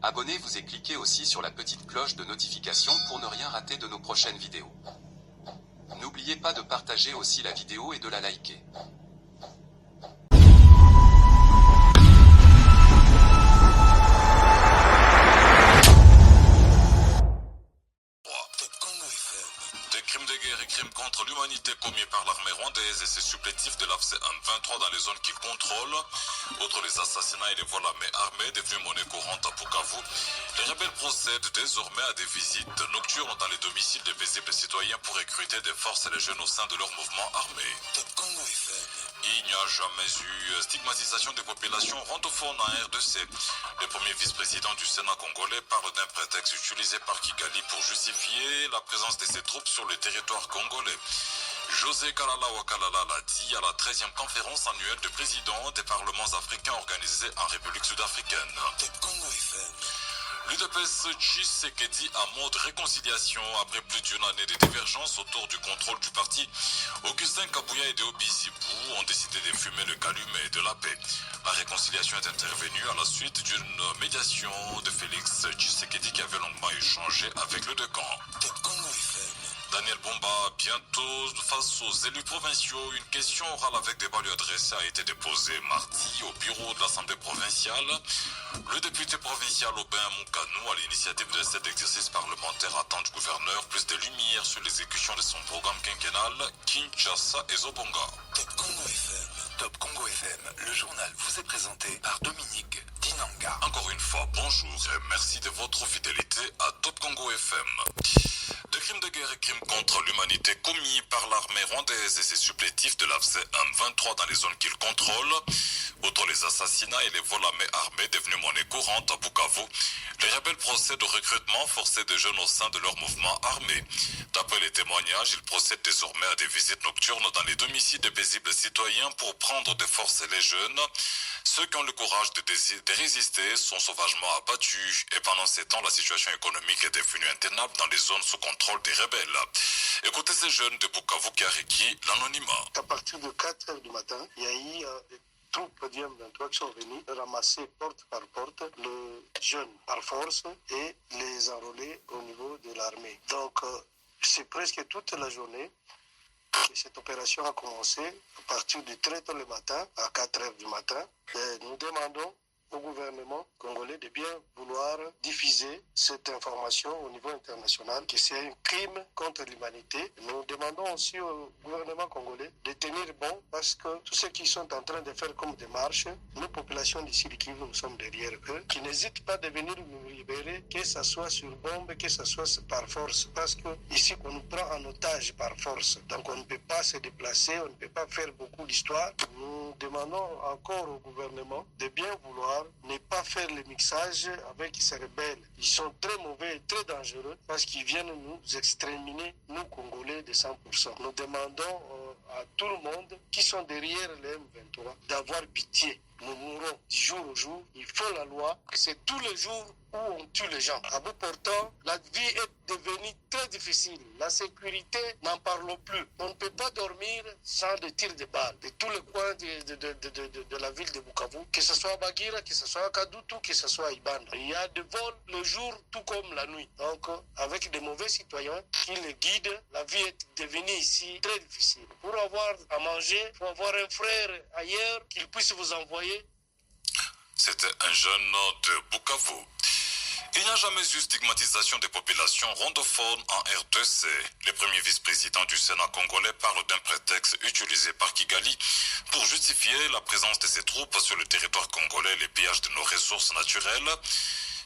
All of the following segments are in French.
Abonnez-vous et cliquez aussi sur la petite cloche de notification pour ne rien rater de nos prochaines vidéos. N'oubliez pas de partager aussi la vidéo et de la liker. Crimes de guerre et crimes contre l'humanité commis par l'armée rwandaise et ses supplétifs de l'AFC M23 dans les zones qu'il contrôle. Outre les assassinats et les vols à main armée devenus monnaie courante à Bukavu, les rebelles procèdent désormais à des visites nocturnes dans les domiciles des paisibles citoyens pour recruter des forces et les jeunes au sein de leur mouvement armé. Il n'y a jamais eu stigmatisation des populations rwandophones en RDC. Le premier vice-président du Sénat congolais parle d'un prétexte utilisé par Kigali pour justifier la présence de ses troupes sur le territoire congolais. José Kalala Wakalala l'a dit à la 13e conférence annuelle de présidents des parlements africains organisée en République sud-africaine. L'UDPS Tshisekedi a mot de réconciliation après plus d'une année de divergence autour du contrôle du parti. Augustin Kabouya et Deobi Sibou ont décidé de fumer le calumet et de la paix. La réconciliation est intervenue à la suite d'une médiation de Félix Tshisekedi qui avait longuement échangé avec le deux camps. Daniel Bomba, bientôt face aux élus provinciaux, une question orale avec débat lui adressée a été déposée mardi au bureau de l'Assemblée provinciale. Le député provincial Aubin Moukanou, à l'initiative de cet exercice parlementaire, attend du gouverneur plus de lumière sur l'exécution de son programme quinquennal Kinshasa et Zobonga. Top Congo FM, le journal vous est présenté par Dominique Dinanga. Encore une fois, bonjour et merci de votre fidélité à Top Congo FM. Des crimes de guerre et crimes contre l'humanité commis par l'armée rwandaise et ses supplétifs de l'AFC M23 dans les zones qu'il contrôle. Outre les assassinats et les vols à main armée devenus monnaie courante à Bukavu, les rebelles procèdent au recrutement forcé de jeunes au sein de leur mouvement armé. D'après les témoignages, ils procèdent désormais à des visites nocturnes dans les domiciles des paisibles citoyens pour prendre de force les jeunes. Ceux qui ont le courage de résister sont sauvagement abattus et pendant ces temps, la situation économique est devenue intenable dans les zones sous contrôle des rebelles. Écoutez ces jeunes de Bukavu qui a requis l'anonymat. À partir de 4 heures du matin, il y a eu des troupes d'IM23 qui sont venues ramasser porte par porte les jeunes par force et les enrôler au niveau de l'armée. Donc, c'est presque toute la journée que cette opération a commencé à partir de très tôt le matin, à 4 heures du matin. Et nous demandons au gouvernement congolais de bien vouloir diffuser cette information au niveau international, que c'est un crime contre l'humanité. Nous demandons aussi au gouvernement congolais de tenir bon, parce que tous ceux qui sont en train de faire comme démarche, nos populations d'ici du Kivu, nous sommes derrière eux, qui n'hésitent pas de venir nous libérer, que ce soit sur bombe, que ce soit par force, parce que ici on nous prend en otage par force. Donc on ne peut pas se déplacer, on ne peut pas faire beaucoup d'histoire. Nous demandons encore au gouvernement de bien vouloir ne pas faire le mixage avec ces rebelles. Ils sont très mauvais et très dangereux parce qu'ils viennent nous exterminer, nous Congolais, de 100%. Nous demandons à tout le monde qui sont derrière les M23 d'avoir pitié. Nous mourrons du jour au jour. Il faut la loi. C'est tous les jours où on tue les gens. À bout portant, la vie est devenue très difficile. La sécurité, n'en parlons plus. On ne peut pas dormir sans des tirs de balles. De tous les coins de la ville de Bukavu, que ce soit à Bagira, que ce soit à Kadutu, que ce soit à Ibanda. Il y a des vols le jour tout comme la nuit. Donc, avec des mauvais citoyens qui les guident, la vie est devenue ici très difficile. Pour avoir à manger, il faut avoir un frère ailleurs qu'il puisse vous envoyer. C'était un jeune de Bukavu. Il n'y a jamais eu stigmatisation des populations rwandophones en RDC. Le premier vice-président du Sénat congolais parle d'un prétexte utilisé par Kigali pour justifier la présence de ses troupes sur le territoire congolais et les pillages de nos ressources naturelles.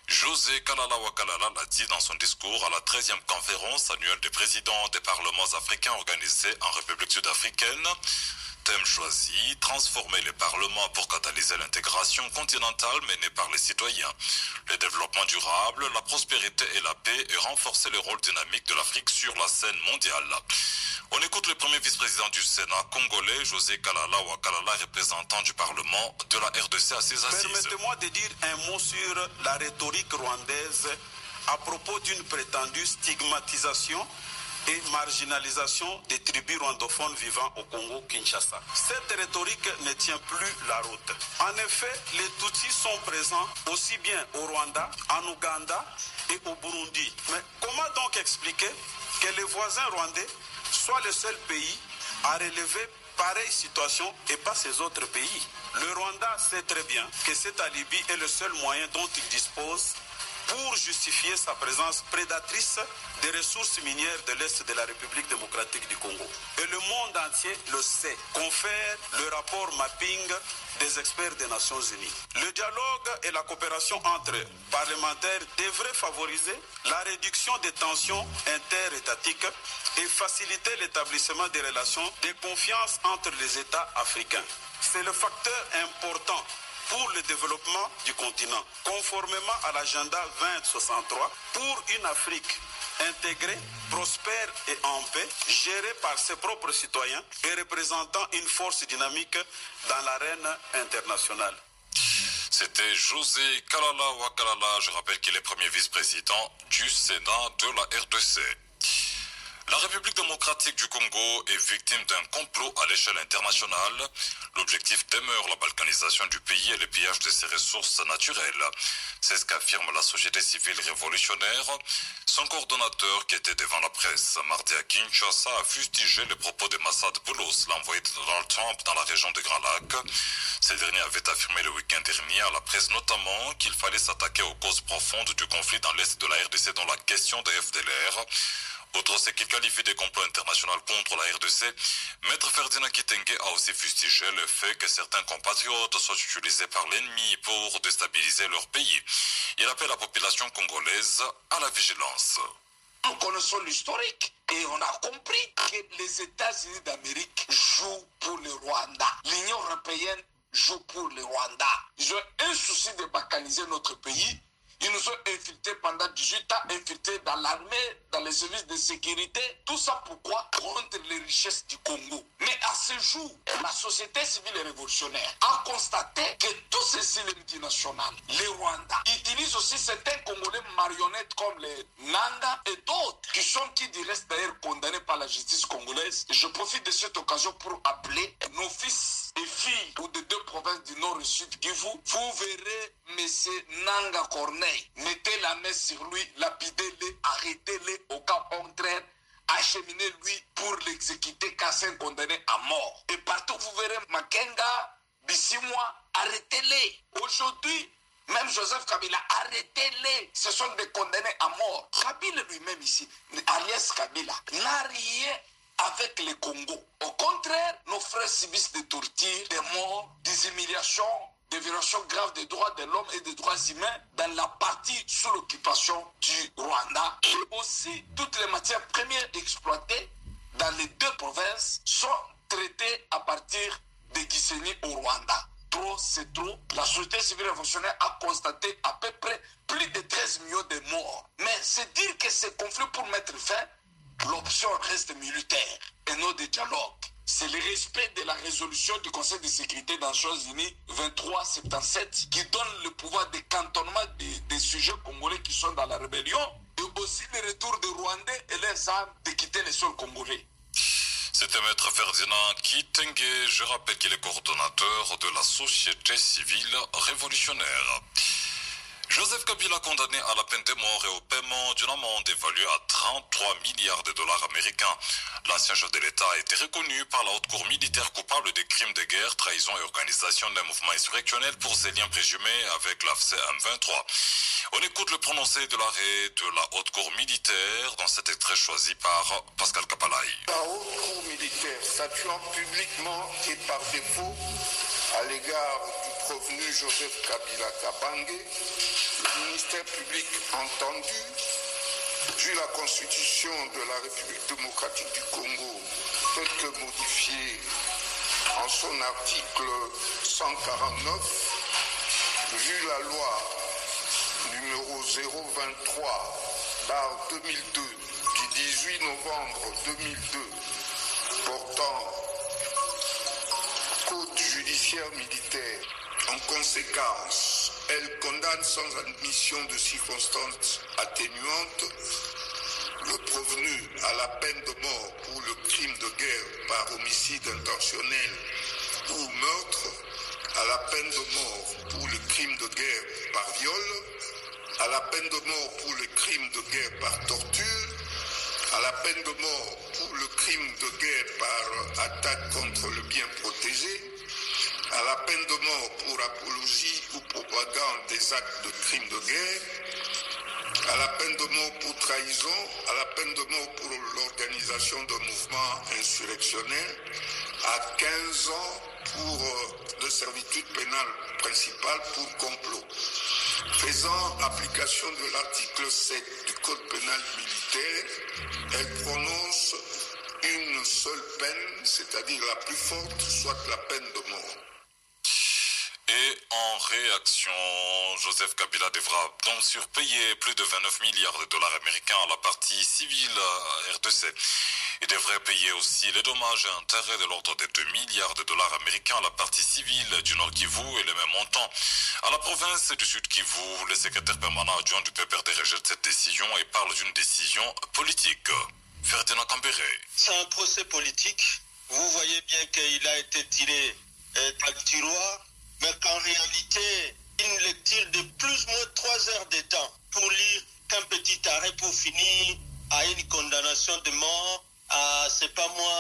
José Kalala Wakalala l'a dit dans son discours à la 13e conférence annuelle des présidents des parlements africains organisée en République sud-africaine. Thème choisi, transformer les parlements pour catalyser l'intégration continentale menée par les citoyens, le développement durable, la prospérité et la paix et renforcer le rôle dynamique de l'Afrique sur la scène mondiale. On écoute le premier vice-président du Sénat congolais, José Kalala Wakalala, représentant du Parlement de la RDC à ses assises. Permettez-moi de dire un mot sur la rhétorique rwandaise à propos d'une prétendue stigmatisation et marginalisation des tribus rwandophones vivant au Congo-Kinshasa. Cette rhétorique ne tient plus la route. En effet, les Tutsis sont présents aussi bien au Rwanda, en Ouganda et au Burundi. Mais comment donc expliquer que les voisins rwandais soient le seul pays à relever pareille situation et pas ces autres pays? Le Rwanda sait très bien que cet alibi est le seul moyen dont il dispose pour justifier sa présence prédatrice des ressources minières de l'Est de la République démocratique du Congo. Et le monde entier le sait, confère le rapport mapping des experts des Nations Unies. Le dialogue et la coopération entre parlementaires devraient favoriser la réduction des tensions interétatiques et faciliter l'établissement des relations de confiance entre les États africains. C'est le facteur important pour le développement du continent, conformément à l'agenda 2063 pour une Afrique intégrée, prospère et en paix, gérée par ses propres citoyens et représentant une force dynamique dans l'arène internationale. C'était José Kalala Wakalala, je rappelle qu'il est premier vice-président du Sénat de la RDC. La République démocratique du Congo est victime d'un complot à l'échelle internationale. L'objectif demeure la balkanisation du pays et le pillage de ses ressources naturelles. C'est ce qu'affirme la société civile révolutionnaire. Son coordonnateur, qui était devant la presse mardi à Kinshasa, a fustigé les propos de Massad Boulos, l'envoyé de Donald Trump dans la région des Grands Lacs. Ce dernier avait affirmé le week-end dernier à la presse notamment qu'il fallait s'attaquer aux causes profondes du conflit dans l'est de la RDC dans la question des FDLR. Autre, c'est qu'il qualifie des complots internationaux contre la RDC. Maître Ferdinand Kitenge a aussi fustigé le fait que certains compatriotes soient utilisés par l'ennemi pour déstabiliser leur pays. Il appelle la population congolaise à la vigilance. Nous connaissons l'historique et on a compris que les États-Unis d'Amérique jouent pour le Rwanda. L'Union européenne joue pour le Rwanda. Ils ont un souci de balkaniser notre pays. Ils nous ont infiltrés pendant 18 ans, infiltrés dans l'armée, dans les services de sécurité. Tout ça pourquoi? Contre les richesses du Congo. Mais à ce jour, la société civile et révolutionnaire a constaté que tous ces multinationales, les Rwandais, utilisent aussi certains Congolais marionnettes comme les Nanga et d'autres qui restent d'ailleurs condamnés par la justice congolaise. Je profite de cette occasion pour appeler nos fils et filles ou des deux provinces du Nord et Sud Kivu. Vous verrez M. Nanga Corneille. Mettez la main sur lui, lapidez-le, arrêtez-le au cas contraire, acheminez-lui pour l'exécuter car c'est un condamné à mort. Et partout vous verrez Makenga, Bissimwa, arrêtez-les. Aujourd'hui, même Joseph Kabila, arrêtez-les. Ce sont des condamnés à mort. Kabila lui-même ici, alias Kabila, n'a rien avec le Congo. Au contraire, nos frères subissent des tortures, des morts, des humiliations, des violations graves des droits de l'homme et des droits humains dans la partie sous l'occupation du Rwanda. Et aussi, toutes les matières premières exploitées dans les deux provinces sont traitées à partir de Gisenyi au Rwanda. Trop, c'est trop. La société civile révolutionnaire a constaté à peu près plus de 13 millions de morts. Mais c'est dire que ces conflits pour mettre fin, l'option reste militaire et non de dialogue. C'est le respect de la résolution du Conseil de sécurité des Nations Unies 2377 qui donne le pouvoir de cantonnement des sujets congolais qui sont dans la rébellion et aussi le retour des Rwandais et leurs armes de quitter les sols congolais. C'était Maître Ferdinand Kitenge, je rappelle qu'il est coordonnateur de la société civile révolutionnaire. Joseph Kabila condamné à la peine de mort et au paiement d'une amende évaluée à 33 milliards de dollars américains. L'ancien chef de l'État a été reconnu par la haute cour militaire coupable des crimes de guerre, trahison et organisation d'un mouvement insurrectionnel pour ses liens présumés avec l'AFC M23. On écoute le prononcé de l'arrêt de la haute cour militaire dans cet extrait choisi par Pascal Kapalaï. La haute cour militaire statuant publiquement et par défaut à l'égard du provenu Joseph Kabila Kabange, le ministère public entendu, vu la constitution de la République démocratique du Congo, telle que modifiée en son article 149, vu la loi numéro 023/2002 du 18 novembre 2002 portant Code judiciaire militaire. En conséquence, elle condamne sans admission de circonstances atténuantes le prévenu à la peine de mort pour le crime de guerre par homicide intentionnel ou meurtre, à la peine de mort pour le crime de guerre par viol, à la peine de mort pour le crime de guerre par torture, à la peine de mort pour le crime de guerre par attaque contre le bien protégé, à la peine de mort pour apologie ou propagande des actes de crimes de guerre, à la peine de mort pour trahison, à la peine de mort pour l'organisation d'un mouvement insurrectionnel, à 15 ans pour de servitude pénale principale pour complot. Faisant application de l'article 7 du Code pénal militaire, elle prononce une seule peine, c'est-à-dire la plus forte, soit la peine de mort. Et en réaction, Joseph Kabila devra donc surpayer plus de 29 milliards de dollars américains à la partie civile RDC. Il devrait payer aussi les dommages et intérêts de l'ordre de 2 milliards de dollars américains à la partie civile du Nord Kivu et le même montant à la province du Sud Kivu. Le secrétaire permanent adjoint du PPRD rejette cette décision et parle d'une décision politique. Ferdinand Cambéré. C'est un procès politique. Vous voyez bien qu'il a été tiré dans le tiroir, mais qu'en réalité, une lecture de plus ou moins 3 heures de temps pour lire qu'un petit arrêt pour finir à une condamnation de mort, c'est pas moi,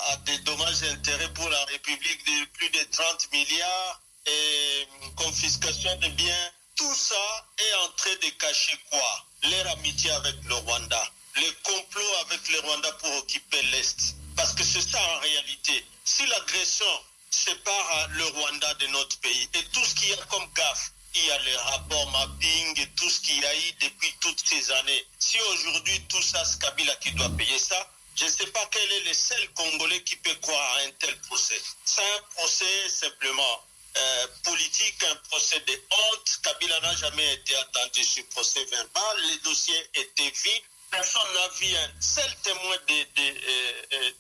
à des dommages et intérêts pour la République de plus de 30 milliards et confiscation de biens. Tout ça est en train de cacher quoi? Leur amitié avec le Rwanda, le complot avec le Rwanda pour occuper l'Est. Parce que c'est ça en réalité. Si l'agression sépare le Rwanda de notre pays et tout ce qu'il y a comme gaffe, il y a les rapports mapping et tout ce qu'il y a eu depuis toutes ces années. Si aujourd'hui tout ça, c'est Kabila qui doit payer ça, je ne sais pas quel est le seul Congolais qui peut croire à un tel procès. C'est un procès simplement politique, un procès de honte. Kabila n'a jamais été attendu sur procès verbal. Les dossiers étaient vides. Personne n'a vu un seul témoin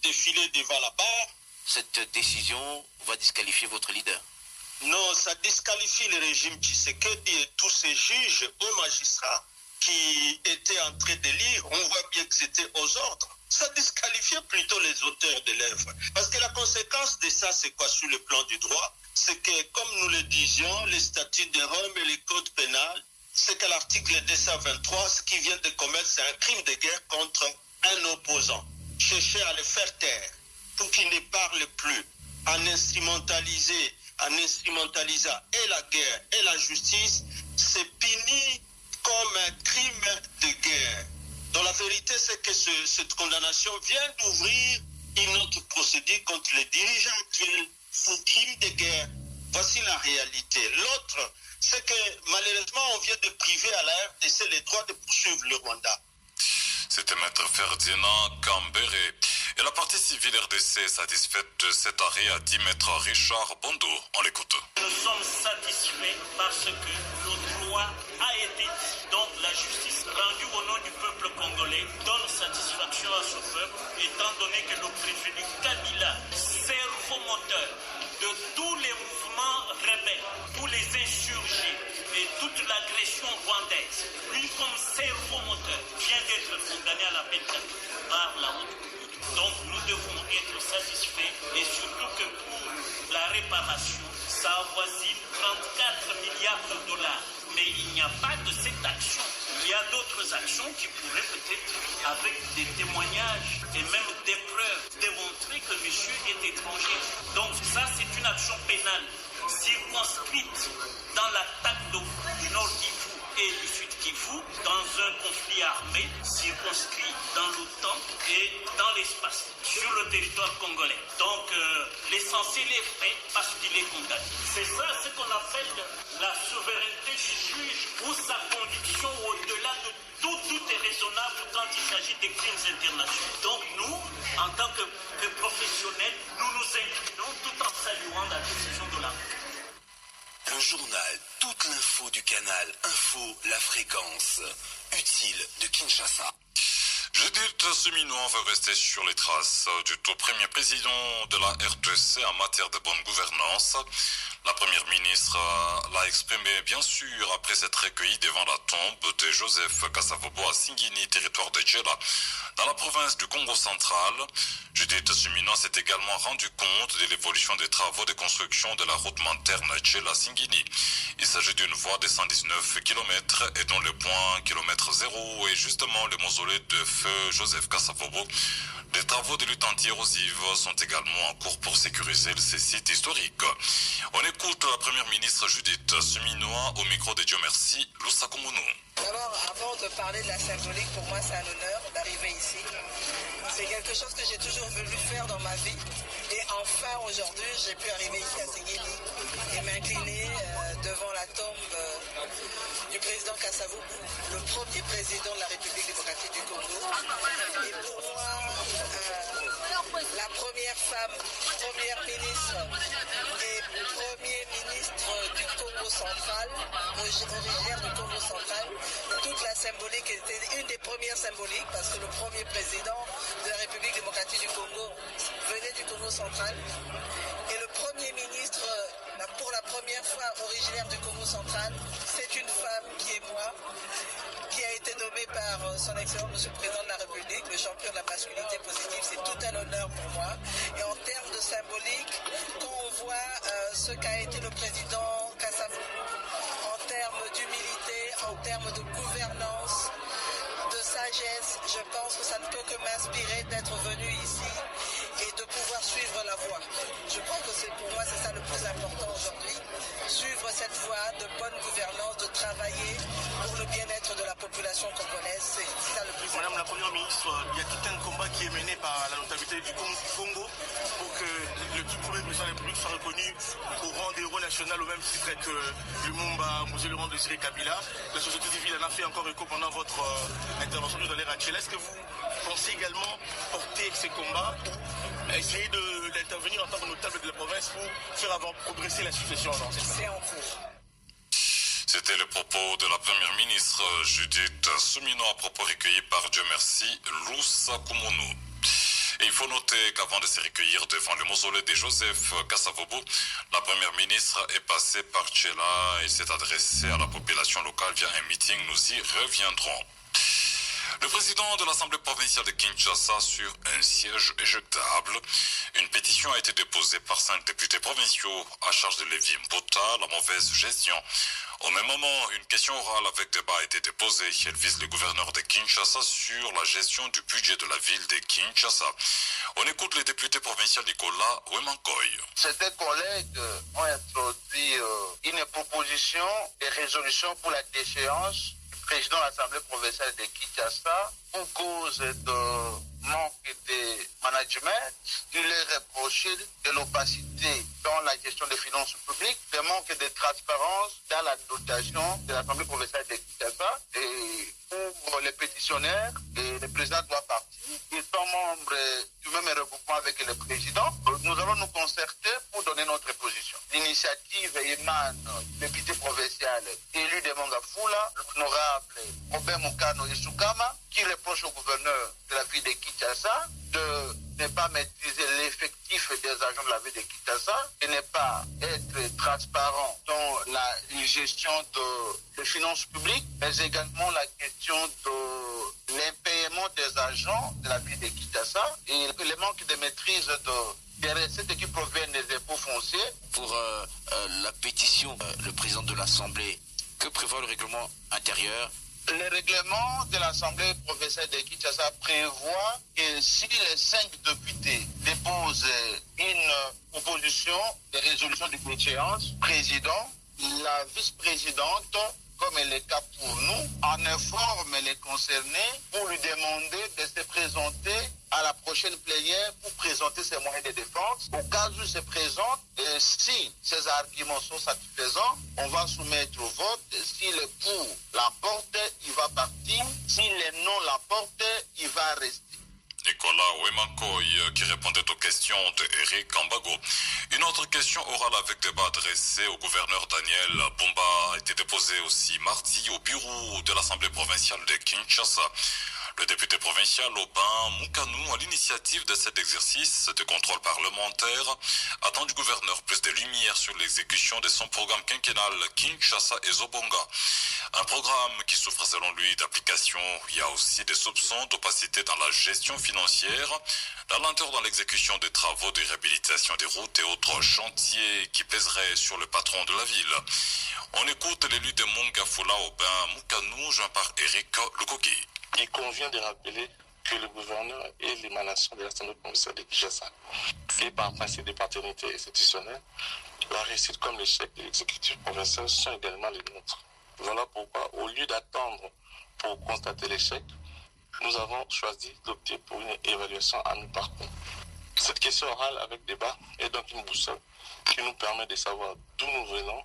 défiler devant la barre. Cette décision va disqualifier votre leader. Non, ça disqualifie le régime Tshisekedi et tous ces juges ou magistrats qui étaient en train de lire. On voit bien que c'était aux ordres. Ça disqualifiait plutôt les auteurs de l'œuvre. Parce que la conséquence de ça, c'est quoi sur le plan du droit? C'est que, comme nous le disions, les statuts de Rome et les codes pénals, c'est que l'article 223, ce qui vient de commettre, c'est un crime de guerre contre un opposant. Chercher à le faire taire pour qu'il ne parle plus, en instrumentalisant et la guerre et la justice, c'est puni comme un crime de guerre. Donc la vérité, c'est que cette condamnation vient d'ouvrir une autre procédure contre les dirigeants actuels pour crime de guerre. Voici la réalité. L'autre, c'est que malheureusement, on vient de priver à la RDC les droits de poursuivre le Rwanda. C'était Maître Ferdinand Cambéré. Et la partie civile RDC est satisfaite de cet arrêt, a dit Maître Richard Bondo. On l'écoute. Nous sommes satisfaits parce que le droit a été dit. Donc la justice rendue au nom du peuple congolais donne satisfaction à ce peuple, étant donné que le préfet Kabila, cerveau moteur de tous les mouvements rebelles, tous les insurgés et toute l'agression rwandaise, lui comme cerveau moteur, vient d'être condamné à la peine capitale par la haute cour. Donc nous devons être satisfaits et surtout que pour la réparation, ça avoisine 34 milliards de dollars. Mais il n'y a pas de cette action. Il y a d'autres actions qui pourraient peut-être, avec des témoignages et même des preuves, démontrer que monsieur est étranger. Donc ça, c'est une action pénale circonscrite dans l'attaque du Nord Kivu et du Sud Kivu, dans un conflit armé circonscrit dans l'OTAN et dans l'espace, sur le territoire congolais. Donc l'essentiel est fait parce qu'il est condamné. C'est ça ce qu'on appelle la souveraineté du juge ou sa conviction au-delà de tout est raisonnable quand il s'agit des crimes internationaux. Donc nous, en tant que professionnels, nous nous inclinons tout en saluant la décision de la Cour. Le journal, toute l'info du canal Info, la fréquence utile de Kinshasa. Judith Suminwa va rester sur les traces du tout premier président de la RDC en matière de bonne gouvernance. La première ministre l'a exprimé bien sûr après s'être recueillie devant la tombe de Joseph Kasavubu à Singini, territoire de Djela, dans la province du Congo central. Judith Suminwa s'est également rendu compte de l'évolution des travaux de construction de la route interne Djela-Singini. Il s'agit d'une voie de 119 km et dont le point kilomètre 0 est justement le mausolée de feu Joseph Kasavubu. Des travaux de lutte anti-érosive sont également en cours pour sécuriser ces sites historiques. On écoute la première ministre Judith Suminwa au micro de Dieu merci, Lusa Kumunu. D'abord, avant de parler de la symbolique, pour moi c'est un honneur d'arriver ici. C'est quelque chose que j'ai toujours voulu faire dans ma vie. Et enfin aujourd'hui, j'ai pu arriver ici à Singini et m'incliner devant la tombe du président Kasavubu, le premier président de la République démocratique du Congo. Et pour moi, la première femme, première ministre et premier ministre du Congo central, originaire du Congo central, toute la symbolique était une des premières symboliques parce que le premier président de la République démocratique du Congo venait du Congo central et le premier ministre, pour la première fois originaire du Congo central, c'est une femme qui est moi, qui a été nommée par son excellence Monsieur le Président de la République, le champion de la masculinité positive. C'est tout un honneur pour moi. Et en termes de symbolique, quand on voit ce qu'a été le président Kasavubu, en termes d'humilité, en termes de gouvernance, de sagesse, je pense que ça ne peut que m'inspirer d'être venu ici et de pouvoir suivre la voie. Je crois que pour moi c'est ça le plus important aujourd'hui, suivre cette voie de bonne gouvernance, de travailler pour le bien-être de la population congolaise, c'est ça le plus important. Madame la Première ministre, il y a tout un combat qui est mené par la notabilité du Congo pour que le tout premier président de la République soit reconnu au rang d'héros national au même titre que Lumumba, Mosé Laurent Désiré Kabila. La société civile en a fait encore écho pendant votre intervention tout à l'heure à Djela. Est-ce que vous pensez également porter ces combats ou essayer d'intervenir en tant que notable de la province pour faire progresser la situation dans ces C'est en cours. C'était le propos de la première ministre Judith Suminwa, à propos recueillis par Dieu merci, Lusa Kumunu. Et il faut noter qu'avant de se recueillir devant le mausolée de Joseph Kasavubu, la première ministre est passée par Djela et s'est adressée à la population locale via un meeting. Nous y reviendrons. Le président de l'Assemblée provinciale de Kinshasa sur un siège éjectable. Une pétition a été déposée par 5 députés provinciaux à charge de Lévi Mbota, la mauvaise gestion. Au même moment, une question orale avec débat a été déposée. Elle vise le gouverneur de Kinshasa sur la gestion du budget de la ville de Kinshasa. On écoute les députés provinciaux Nicolas Wemankoy. Certains collègues ont introduit une proposition de résolution pour la déchéance du président de l'Assemblée provinciale de Kinshasa pour cause de manque de management, de les reprocher de l'opacité dans la gestion des finances publiques, de manque de transparence dans la dotation de l'Assemblée provinciale de Kinshasa. Et pour les pétitionnaires, le président doit partir. Ils sont membres du même regroupement avec le président. Nous allons nous concerter pour donner notre position. L'initiative émane du député provincial élu de Mongafula, l'honorable Robert Mukano Isukama, qui reproche au gouverneur de la ville de Kinshasa de ne pas maîtriser l'effectif des agents de la ville de Kinshasa, de ne pas être transparent dans la gestion des finances publiques, mais également la question de l'impayement des agents de la ville de Kinshasa et le manque de maîtrise des recettes qui proviennent des impôts fonciers. Pour la pétition, le président de l'Assemblée, que prévoit le règlement intérieur? Le règlement de l'Assemblée provinciale de Kinshasa prévoit que si les 5 députés déposent une proposition de résolution de déchéance, président, la vice-présidente, comme elle est le cas pour nous, en informe les concernés pour lui demander de se présenter à la prochaine plénière pour présenter ses moyens de défense. Au cas où il se présente, et si ces arguments sont satisfaisants, on va soumettre au vote. Si le pour l'emporte, il va partir. Si le non l'emporte, il va rester. Nicolas Wemankoy qui répondait aux questions de Eric Kambago. Une autre question orale avec débat adressé au gouverneur Daniel Bumba a été déposée aussi mardi au bureau de l'Assemblée provinciale de Kinshasa. Le député provincial Aubin Moukanou, à l'initiative de cet exercice de contrôle parlementaire, attend du gouverneur plus de lumière sur l'exécution de son programme quinquennal Kinshasa et Zobonga. Un programme qui souffre selon lui d'application. Il y a aussi des soupçons d'opacité dans la gestion financière, la lenteur dans l'exécution des travaux de réhabilitation des routes et autres chantiers qui pèseraient sur le patron de la ville. On écoute l'élu de Mongafula Aubin Moukanou, joint par Eric Lukoki. Il convient de rappeler que le gouverneur est l'émanation de l'Assemblée provinciale de Kinshasa. Et par principe de paternité institutionnelle, la réussite comme l'échec de l'exécutif provincial sont également les nôtres. Voilà pourquoi, au lieu d'attendre pour constater l'échec, nous avons choisi d'opter pour une évaluation à mi-parcours. Cette question orale avec débat est donc une boussole qui nous permet de savoir d'où nous venons,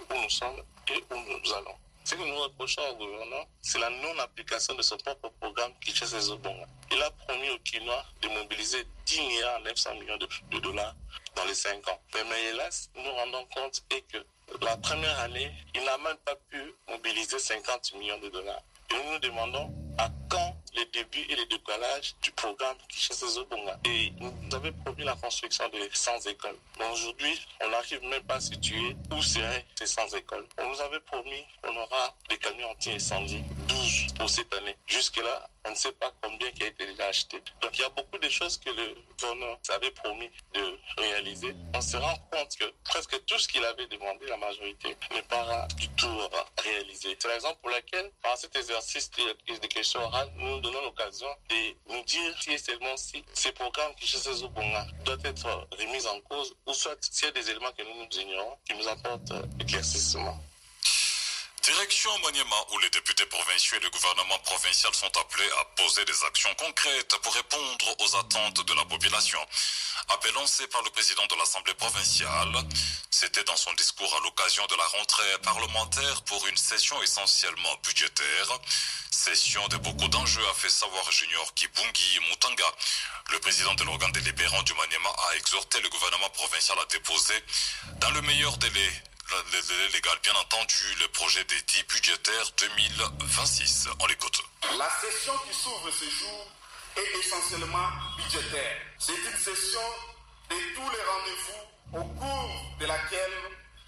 où nous sommes et où nous allons. Ce que nous reprochons au gouvernement, c'est la non-application de son propre programme Kinshasa et Zobonga. Il a promis aux Kinois de mobiliser 10,9 milliards de dollars dans les 5 ans. Mais hélas, nous nous rendons compte que la première année, il n'a même pas pu mobiliser 50 millions de dollars. Et nous nous demandons à quand les débuts et les décollages du programme Kinshasa et Zobonga. Et nous avait promis la construction de 100 écoles. Mais aujourd'hui, on n'arrive même pas à situer où seraient ces 100 écoles. On nous avait promis qu'on aura des camions anti-incendie, 12 pour cette année. Jusque-là, on ne sait pas combien qui a été déjà acheté. Donc il y a beaucoup de choses que le gouvernement avait promis de réaliser. On se rend compte que presque tout ce qu'il avait demandé, la majorité, n'est pas du tout réalisé. C'est la raison pour laquelle, par cet exercice de questions orales, nous nous donnons l'occasion de nous dire si et seulement si ces programmes Kinshasa et Zobonga doivent être remis en cause ou soit s'il y a des éléments que nous ignorons qui nous apportent éclaircissement. Direction Maniema, où les députés provinciaux et le gouvernement provincial sont appelés à poser des actions concrètes pour répondre aux attentes de la population. Appel lancé par le président de l'Assemblée provinciale, c'était dans son discours à l'occasion de la rentrée parlementaire pour une session essentiellement budgétaire. Session de beaucoup d'enjeux, a fait savoir Junior Kibungi Mutanga. Le président de l'organe délibérant du Maniema a exhorté le gouvernement provincial à déposer dans le meilleur délai légal, bien entendu, le projet des 10 budgétaires 2026. On l'écoute. La session qui s'ouvre ce jour est essentiellement budgétaire. C'est une session de tous les rendez-vous au cours de laquelle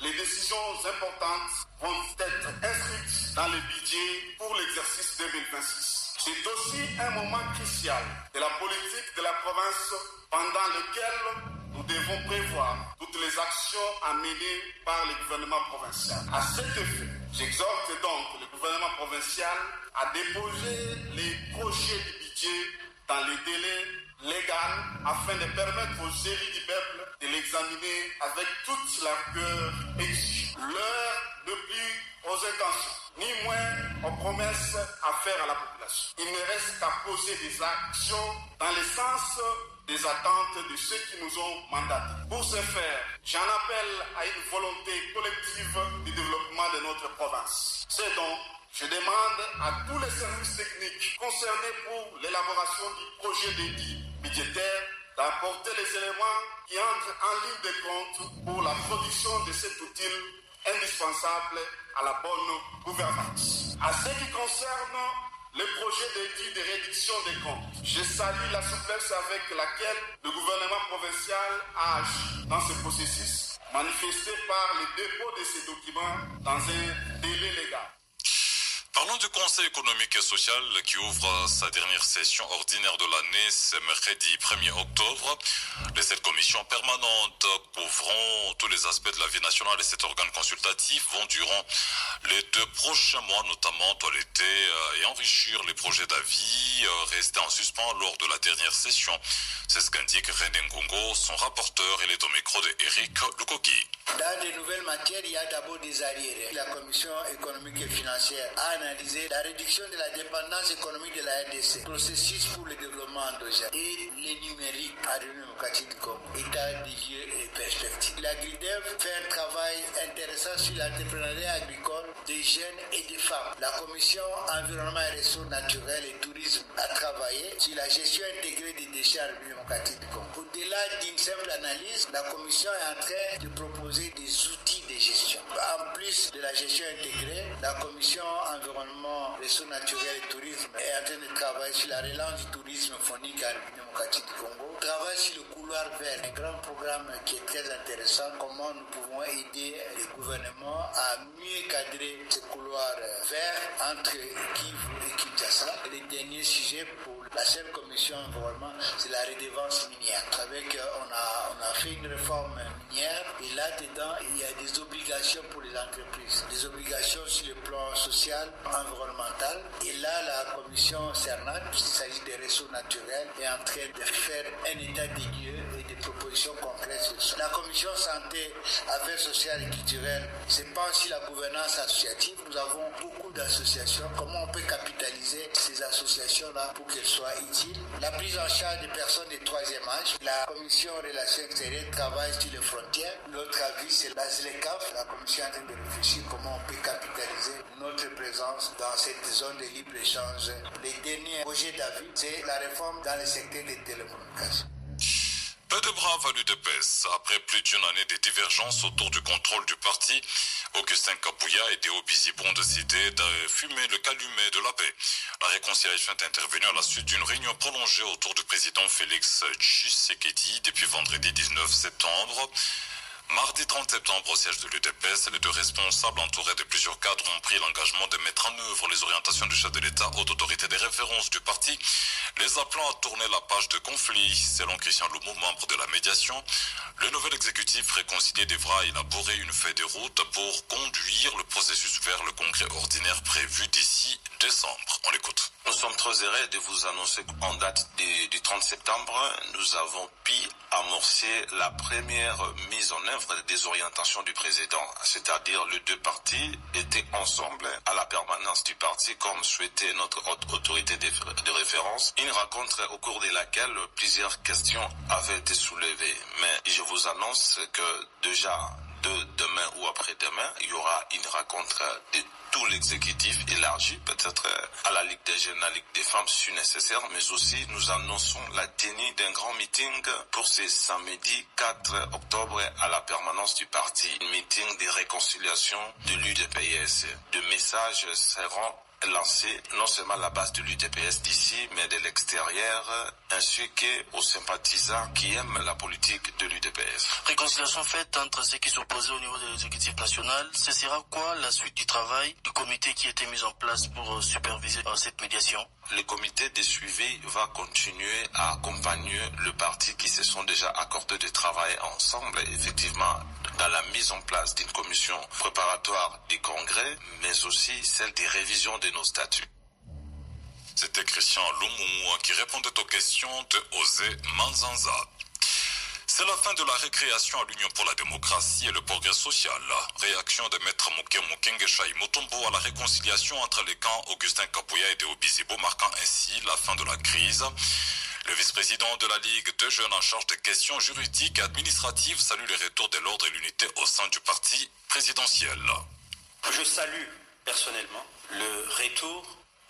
les décisions importantes vont être inscrites dans le budget pour l'exercice 2026. C'est aussi un moment crucial de la politique de la province pendant lequel nous devons prévoir toutes les actions à mener par le gouvernement provincial. À cet effet, j'exhorte donc le gouvernement provincial à déposer les projets du budget dans les délais légaux afin de permettre aux élus du peuple de l'examiner avec toute la rigueur exigée. L'heure ne plus aux intentions, ni moins aux promesses à faire à la population. Il ne reste qu'à poser des actions dans le sens des attentes de ceux qui nous ont mandatés. Pour ce faire, j'en appelle à une volonté collective du développement de notre province. C'est donc, je demande à tous les services techniques concernés pour l'élaboration du projet d'édit budgétaire d'apporter les éléments qui entrent en ligne de compte pour la production de cet outil indispensable à la bonne gouvernance. À ce qui concerne le projet d'édit de réduction des comptes, je salue la souplesse avec laquelle le gouvernement provincial a agi dans ce processus, manifesté par le dépôt de ces documents dans un délai légal. Parlons du Conseil économique et social qui ouvre sa dernière session ordinaire de l'année ce mercredi 1er octobre. Les 7 commissions permanentes couvrant tous les aspects de la vie nationale et cet organe consultatif vont durant les 2 prochains mois notamment toiletter et enrichir les projets d'avis restés en suspens lors de la dernière session. C'est ce qu'indique René Ngongo, son rapporteur, et est au micro de Eric Lukoki. Dans de nouvelles matières, il y a d'abord des arriérés. La Commission économique et financière a analysé la réduction de la dépendance économique de la RDC, processus pour le développement endogène et les numériques à l'Union démocratique du Congo, état des lieux et perspectives. La GRIDEV fait un travail intéressant sur l'entrepreneuriat agricole des jeunes et des femmes. La Commission environnement et ressources naturelles et tourisme a travaillé sur la gestion intégrée des déchets à l'Union démocratique du Congo. Au-delà d'une simple analyse, la Commission est en train de proposer des outils de gestion. En plus de la gestion intégrée, la Commission environnement ressources naturelles et tourisme est en train de travailler sur la relance du tourisme phonique en République démocratique du Congo. On travaille sur le couloir vert, un grand programme qui est très intéressant. Comment nous pouvons aider les gouvernements à mieux cadrer ce couloir vert entre Kivu et Kinshasa. Et le dernier sujet pour la seule commission environnement, c'est la redevance minière. On a fait une réforme minière et là-dedans, il y a des obligations pour les entreprises. Des obligations sur le plan social, environnemental. Et là, la commission CERNAT, puisqu'il s'agit des ressources naturelles, est en train de faire un état des lieux et des propositions concrètes sur ça. La commission santé, affaires sociales et culturelles, c'est pas aussi la gouvernance associative. Nous avons beaucoup d'associations. Comment on peut capitaliser ces associations-là pour qu'elles soient utiles? La prise en charge des personnes du troisième âge. La commission relations extérieures travaille sur les frontières. L'autre avis, c'est la ZLECAF. La commission est en train de réfléchir comment on peut capitaliser notre présence dans cette zone de libre-échange. Les derniers projets d'avis, c'est la réforme dans le secteur des télécommunications. Peu de bras à l'UDPS. Après plus d'une année de divergences autour du contrôle du parti, Augustin Kabouya et Deo Bizibo ont décidé de fumer le calumet de la paix. La réconciliation est intervenue à la suite d'une réunion prolongée autour du président Félix Tshisekedi depuis vendredi 19 septembre. Mardi 30 septembre, au siège de l'UDPS, les deux responsables entourés de plusieurs cadres ont pris l'engagement de mettre en œuvre les orientations du chef de l'État aux autorités des références du parti, les appelant à tourner la page de conflit. Selon Christian Loumou, membre de la médiation, le nouvel exécutif réconcilié devra élaborer une feuille de route pour conduire le processus vers le congrès ordinaire prévu d'ici décembre. On l'écoute. Nous sommes très heureux de vous annoncer qu'en date du 30 septembre, nous avons pu amorcer la première mise en œuvre des orientations du président. C'est-à-dire les deux partis étaient ensemble à la permanence du parti comme souhaitait notre autorité de référence. Une rencontre au cours de laquelle plusieurs questions avaient été soulevées. Mais je vous annonce que déjà demain ou après-demain, il y aura une rencontre de tout l'exécutif élargi, peut-être à la Ligue des jeunes, à la Ligue des femmes si nécessaire, mais aussi nous annonçons la tenue d'un grand meeting pour ce samedi 4 octobre à la permanence du parti. Un meeting de réconciliation de l'UDPS. De messages seront lancés non seulement à la base de l'UDPS d'ici, mais de l'extérieur, ainsi qu'aux sympathisants qui aiment la politique de l'UDPS. Réconciliation faite entre ceux qui s'opposaient au niveau de l'exécutif national. Ce sera quoi la suite du travail du comité qui a été mis en place pour superviser cette médiation? Le comité de suivi va continuer à accompagner le parti qui se sont déjà accordés de travailler ensemble, effectivement, dans la mise en place d'une commission préparatoire du congrès, mais aussi celle des révisions de nos statuts. C'était Christian Loumou qui répondait aux questions de Osé Manzanza. C'est la fin de la récréation à l'Union pour la démocratie et le progrès social. Réaction de Maître Mokenge Chai Mutombo à la réconciliation entre les camps Augustin Kabouya et Deo Bizibo, marquant ainsi la fin de la crise. Le vice-président de la Ligue de jeunes en charge des questions juridiques et administratives salue le retour de l'ordre et l'unité au sein du parti présidentiel. Je salue personnellement le retour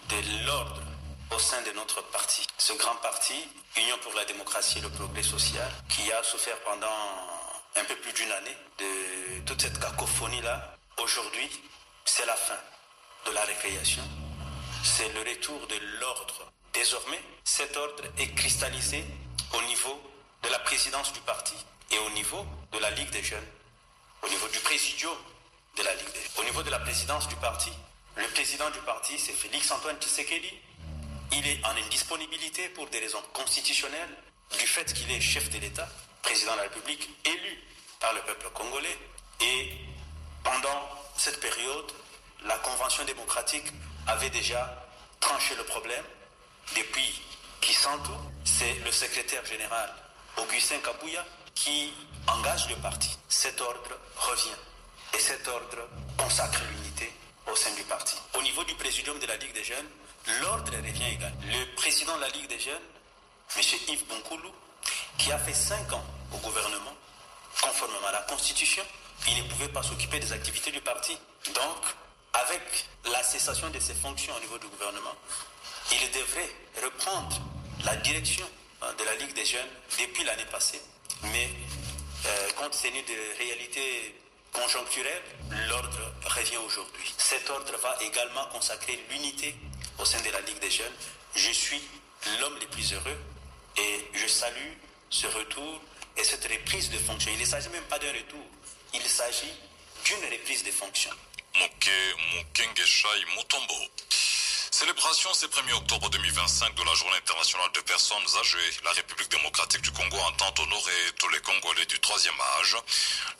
de l'ordre au sein de notre parti. Ce grand parti, Union pour la démocratie et le progrès social, qui a souffert pendant un peu plus d'une année de toute cette cacophonie-là, aujourd'hui, c'est la fin de la récréation. C'est le retour de l'ordre. Désormais, cet ordre est cristallisé au niveau de la présidence du parti et au niveau de la Ligue des jeunes, au niveau du présidium de la Ligue des jeunes. Au niveau de la présidence du parti, le président du parti, c'est Félix Antoine Tshisekedi. Il est en indisponibilité pour des raisons constitutionnelles, du fait qu'il est chef de l'État, président de la République, élu par le peuple congolais. Et pendant cette période, la Convention démocratique avait déjà tranché le problème. Depuis Kisantu, c'est le secrétaire général Augustin Kabouya qui engage le parti. Cet ordre revient et cet ordre consacre l'unité au sein du parti. Au niveau du présidium de la Ligue des jeunes, l'ordre revient égal. Le président de la Ligue des jeunes, M. Yves Bonkoulou, qui a fait 5 ans au gouvernement, conformément à la Constitution, il ne pouvait pas s'occuper des activités du parti. Donc, avec la cessation de ses fonctions au niveau du gouvernement, il devrait reprendre la direction de la Ligue des jeunes depuis l'année passée. Mais compte tenu des réalités conjoncturelle, l'ordre revient aujourd'hui. Cet ordre va également consacrer l'unité au sein de la Ligue des jeunes. Je suis l'homme le plus heureux et je salue ce retour et cette reprise de fonction. Il ne s'agit même pas d'un retour, il s'agit d'une reprise de fonction. Mukengeshai Mutombo. Célébration ce 1er octobre 2025 de la Journée internationale des personnes âgées. La République démocratique du Congo entend honorer tous les Congolais du 3e âge.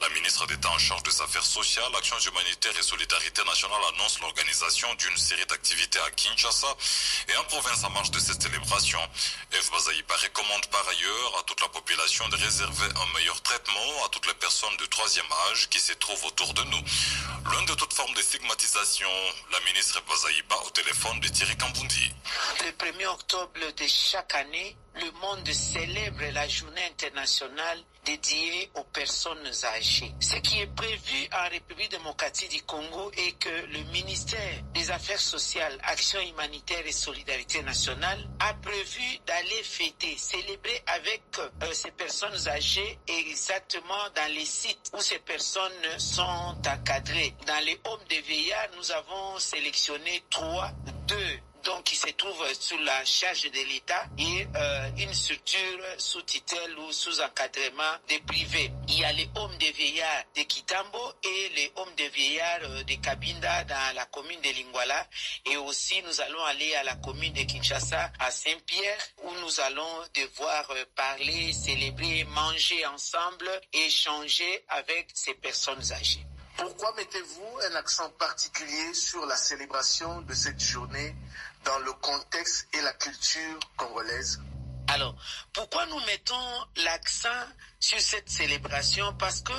La ministre d'État en charge des affaires sociales, actions humanitaires et solidarité nationale annonce l'organisation d'une série d'activités à Kinshasa et en province en marge de cette célébration. F. Bazaïba recommande par ailleurs à toute la population de réserver un meilleur traitement à toutes les personnes du 3e âge qui se trouvent autour de nous. Loin de toute forme de stigmatisation, la ministre Bazaïba au téléphone de Thierry Kambundi. Le 1er octobre de chaque année, le monde célèbre la journée internationale dédiée aux personnes âgées. Ce qui est prévu en République démocratique du Congo est que le ministère des Affaires sociales, Action humanitaire et Solidarité nationale a prévu d'aller fêter, célébrer avec ces personnes âgées exactement dans les sites où ces personnes sont encadrées. Dans les homes de vieillards, nous avons sélectionné 2 donc qui se trouve sous la charge de l'État et une structure sous tutelle ou sous encadrement des privés. Il y a les hommes de vieillards de Kitambo et les hommes de vieillards de Kabinda dans la commune de Lingwala, et aussi nous allons aller à la commune de Kinshasa à Saint-Pierre où nous allons devoir parler, célébrer, manger ensemble et échanger avec ces personnes âgées. Pourquoi mettez-vous un accent particulier sur la célébration de cette journée dans le contexte et la culture congolaise? Alors, pourquoi nous mettons l'accent sur cette célébration? Parce que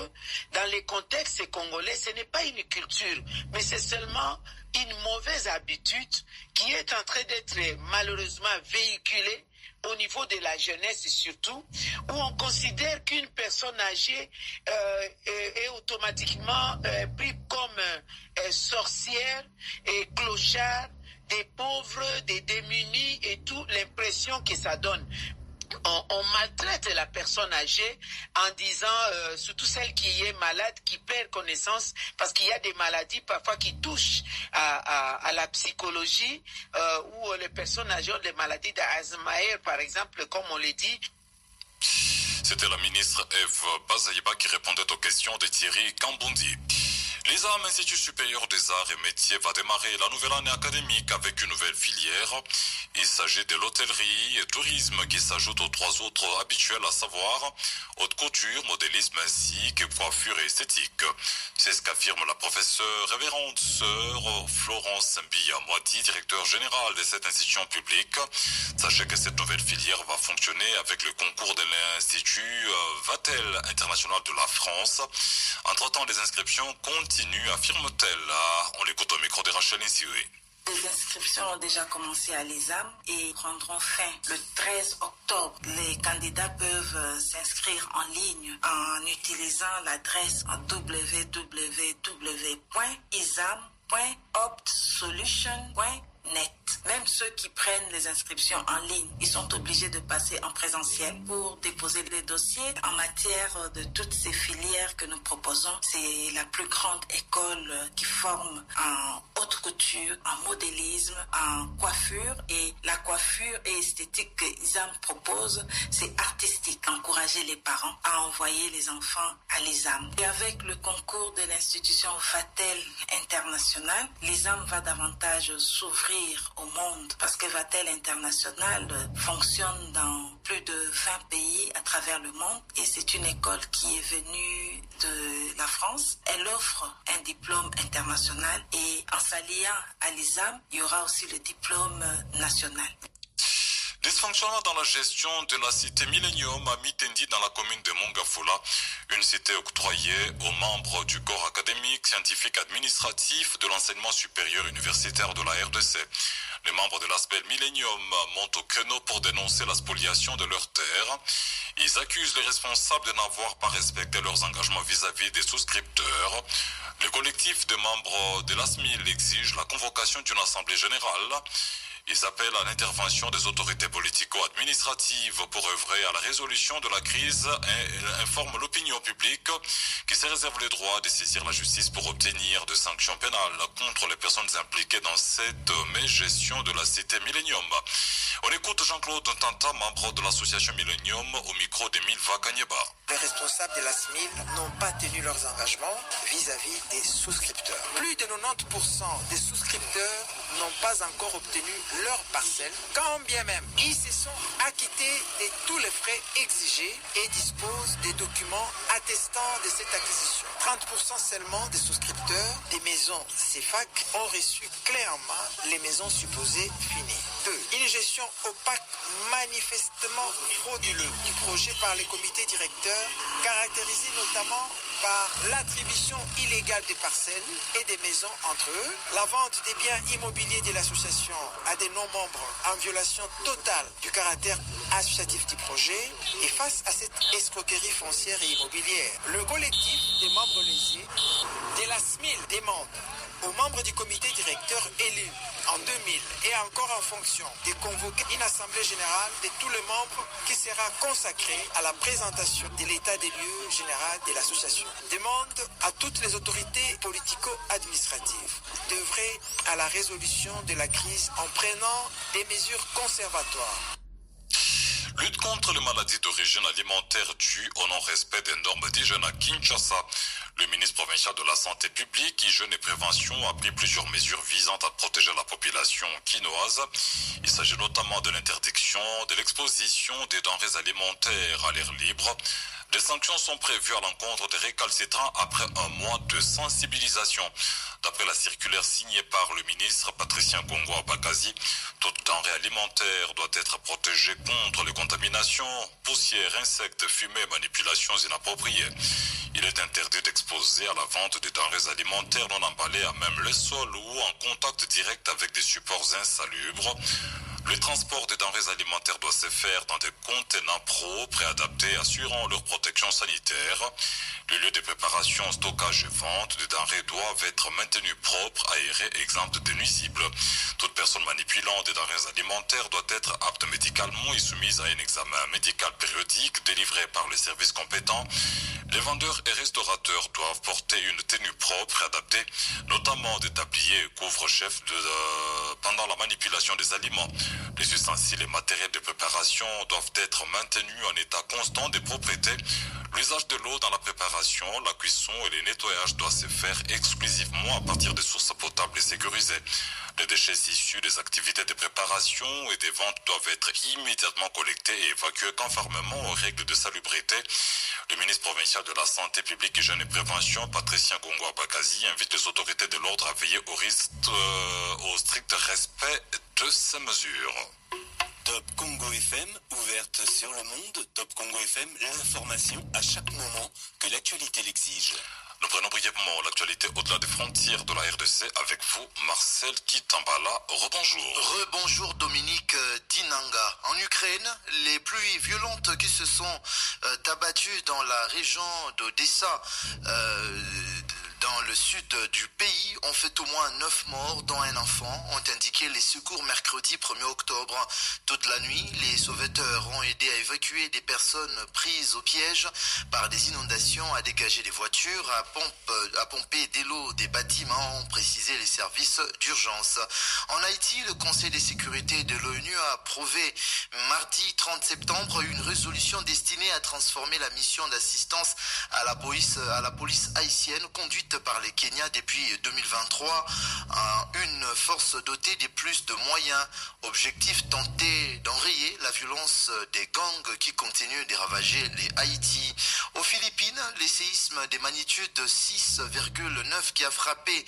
dans les contextes congolais, ce n'est pas une culture, mais c'est seulement une mauvaise habitude qui est en train d'être malheureusement véhiculée au niveau de la jeunesse surtout, où on considère qu'une personne âgée est automatiquement prise comme sorcière et clochard, des pauvres, des démunis et tout, l'impression que ça donne. On maltraite la personne âgée en disant, surtout celle qui est malade, qui perd connaissance, parce qu'il y a des maladies parfois qui touchent à la psychologie, où les personnes âgées ont des maladies d'Alzheimer, par exemple, comme on le dit. C'était la ministre Eve Bazaïba qui répondait aux questions de Thierry Kambundi. L'ISAM, Institut supérieur des arts et métiers, va démarrer la nouvelle année académique avec une nouvelle filière. Il s'agit de l'hôtellerie et tourisme qui s'ajoutent aux 3 autres habituels, à savoir haute couture, modélisme ainsi que coiffure et esthétique. C'est ce qu'affirme la professeure révérende sœur Florence Mbia-Moiti, directeur général de cette institution publique. Sachez que cette nouvelle filière va fonctionner avec le concours de l'Institut Vatel International de la France. Entre-temps, les inscriptions continuent, affirme-t-elle. On l'écoute au micro de Rachel Insioué. Les inscriptions ont déjà commencé à l'ISAM et prendront fin le 13 octobre. Les candidats peuvent s'inscrire en ligne en utilisant l'adresse www.isam.optsolution.net. Même ceux qui prennent les inscriptions en ligne, ils sont obligés de passer en présentiel pour déposer les dossiers. En matière de toutes ces filières que nous proposons, c'est la plus grande école qui forme en haute couture, en modélisme, en coiffure. Et la coiffure et esthétique que l'ISAM propose, c'est artistique. Encourager les parents à envoyer les enfants à l'ISAM. Et avec le concours de l'institution Vatel International, l'ISAM va davantage s'ouvrir au monde, parce que Vatel International fonctionne dans plus de 20 pays à travers le monde et c'est une école qui est venue de la France. Elle offre un diplôme international et en s'alliant à l'ISAM, il y aura aussi le diplôme national. Dysfonctionnement dans la gestion de la cité Millennium à Mitendi dans la commune de Mongafula, une cité octroyée aux membres du corps académique, scientifique, administratif de l'enseignement supérieur universitaire de la RDC. Les membres de l'aspect Millennium montent au créneau pour dénoncer la spoliation de leurs terres. Ils accusent les responsables de n'avoir pas respecté leurs engagements vis-à-vis des souscripteurs. Le collectif de membres de l'ASMIL exige la convocation d'une assemblée générale. Ils appellent à l'intervention des autorités politico-administratives pour œuvrer à la résolution de la crise et informent l'opinion publique qui se réserve le droit de saisir la justice pour obtenir des sanctions pénales contre les personnes impliquées dans cette mégestion de la cité Millennium. On écoute Jean-Claude Tanta, membre de l'association Millennium, au micro d'Emile Vakanyeba. Les responsables de la SMIL n'ont pas tenu leurs engagements vis-à-vis des souscripteurs. Plus de 90% des souscripteurs n'ont pas encore obtenu leur parcelle, quand bien même ils se sont acquittés de tous les frais exigés et disposent des documents attestant de cette acquisition. 30% seulement des souscripteurs des maisons CEFAC ont reçu clé en main les maisons supposées finies. 2. Une gestion opaque, manifestement frauduleuse du projet par les comités directeurs, caractérisée notamment par l'attribution illégale des parcelles et des maisons entre eux, la vente des biens immobiliers de l'association à des non-membres en violation totale du caractère associatif du projet. Et face à cette escroquerie foncière et immobilière, le collectif des membres lésés de la SMIL demande aux membres du comité directeur élus en 2000 et encore en fonction de convoquer une assemblée générale de tous les membres qui sera consacrée à la présentation de l'état des lieux général de l'association. Demande à toutes les autorités politico-administratives d'œuvrer à la résolution de la crise en prenant des mesures conservatoires. Lutte contre les maladies d'origine alimentaire dues au non-respect des normes d'hygiène à Kinshasa. Le ministre provincial de la Santé publique, Hygiène et Prévention a pris plusieurs mesures visant à protéger la population quinoise. Il s'agit notamment de l'interdiction de l'exposition des denrées alimentaires à l'air libre. Des sanctions sont prévues à l'encontre des récalcitrants après un mois de sensibilisation. D'après la circulaire signée par le ministre Patricien Gongwa Bakazi, toute denrée alimentaire doit être protégée contre les contaminations, poussières, insectes, fumées, manipulations inappropriées. Il est interdit d'exposer à la vente des denrées alimentaires non emballées à même le sol ou en contact direct avec des supports insalubres. Le transport des denrées alimentaires doit se faire dans des contenants propres et adaptés, assurant leur protection sanitaire. Les lieux de préparation, stockage et vente des denrées doivent être maintenus propres, aérés et exempts de nuisibles. Toute personne manipulant des denrées alimentaires doit être apte médicalement et soumise à un examen médical périodique délivré par les services compétents. Les vendeurs et restaurateurs doivent porter une tenue propre et adaptée, notamment des tabliers et couvre-chefs pendant la manipulation des aliments. Les ustensiles et matériels de préparation doivent être maintenus en état constant de propreté. L'usage de l'eau dans la préparation, la cuisson et le nettoyage doit se faire exclusivement à partir de sources potables et sécurisées. Les déchets issus des activités de préparation et de vente doivent être immédiatement collectés et évacués conformément aux règles de salubrité. Le ministre provincial de la Santé publique, Hygiène et Prévention, Patricien Gongwa Bakazi, invite les autorités de l'ordre à veiller au strict respect de ces mesures. Top Congo FM, ouverte sur le monde. Top Congo FM, l'information à chaque moment que l'actualité l'exige. Nous prenons brièvement l'actualité au-delà des frontières de la RDC avec vous, Marcel Kitambala. Rebonjour. Rebonjour Dominique Dinanga. En Ukraine, les pluies violentes qui se sont abattues dans la région d'Odessa, dans le sud du pays, ont fait au moins 9 morts, dont un enfant, ont indiqué les secours mercredi 1er octobre. Toute la nuit, les sauveteurs ont aidé à évacuer des personnes prises au piège par des inondations, à dégager des voitures, à pomper de l'eau des bâtiments, ont précisé les services d'urgence. En Haïti, le Conseil de sécurité de l'ONU a approuvé mardi 30 septembre une résolution destinée à transformer la mission d'assistance à la police haïtienne conduite par les Kenyans depuis 2023 en une force dotée de plus de moyens. Objectif, tenter d'enrayer la violence des gangs qui continuent de ravager les Haïti. Aux Philippines, les séismes de magnitude 6,9 qui a frappé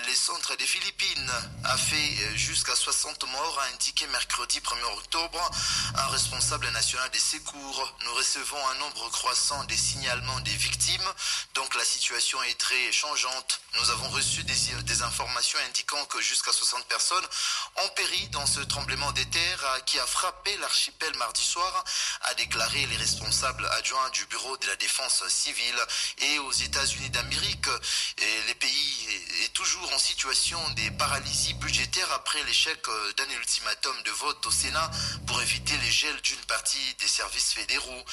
les centres des Philippines a fait jusqu'à 60 morts, a indiqué mercredi 1er octobre un responsable national des secours. Nous recevons un nombre croissant des signalements des victimes, donc la situation est très changeante. Nous avons reçu des informations indiquant que jusqu'à 60 personnes ont péri dans ce tremblement de terre qui a frappé l'archipel mardi soir, a déclaré les responsables adjoints du Bureau de la Défense civile. Et aux États-Unis d'Amérique, les pays est toujours en situation de paralysie budgétaire après l'échec d'un ultimatum de vote au Sénat pour éviter les gels d'une partie des services fédéraux.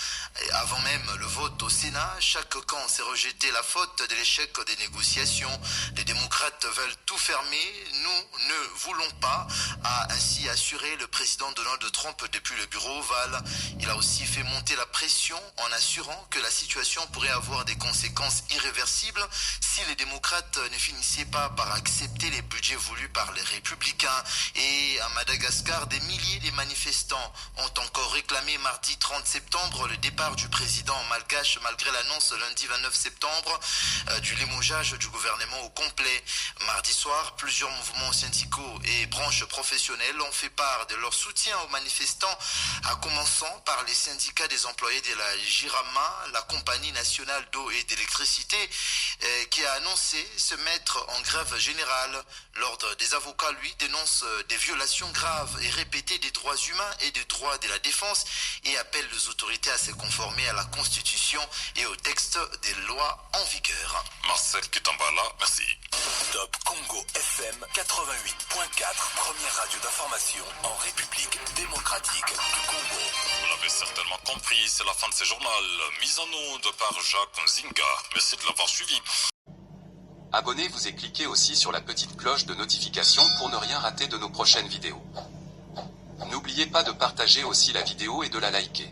Et avant même le vote au Sénat, chaque camp s'est rejeté la faute de l'échec des négociations. Les démocrates veulent tout fermer. Nous ne voulons pas, a ainsi assuré le président Donald Trump depuis le bureau ovale. Il a aussi fait monter la pression en assurant que la situation pourrait avoir des conséquences irréversibles si les démocrates ne finissaient pas par accepter les budgets voulus par les républicains. Et à Madagascar, des milliers de manifestants ont encore réclamé mardi 30 septembre le départ du président malgache malgré l'annonce lundi 29 septembre du limogeage du gouvernement au complet. Mardi soir, plusieurs mouvements syndicaux et branches professionnelles ont fait part de leur soutien aux manifestants, à commençant par les syndicats des employés de la Jirama, la compagnie nationale d'eau et d'électricité, qui a annoncé se mettre en grève générale. L'ordre des avocats, lui, dénonce des violations graves et répétées des droits humains et des droits de la défense et appelle les autorités à se conformer à la Constitution et au texte des lois en vigueur. Marcel Kitambala, merci. Top Congo FM 88.4, première radio d'information en République démocratique du Congo. Vous l'avez certainement compris, c'est la fin de ce journal, mise en onde par Jacques Nzinga. Merci de l'avoir suivi. Abonnez-vous et cliquez aussi sur la petite cloche de notification pour ne rien rater de nos prochaines vidéos. N'oubliez pas de partager aussi la vidéo et de la liker.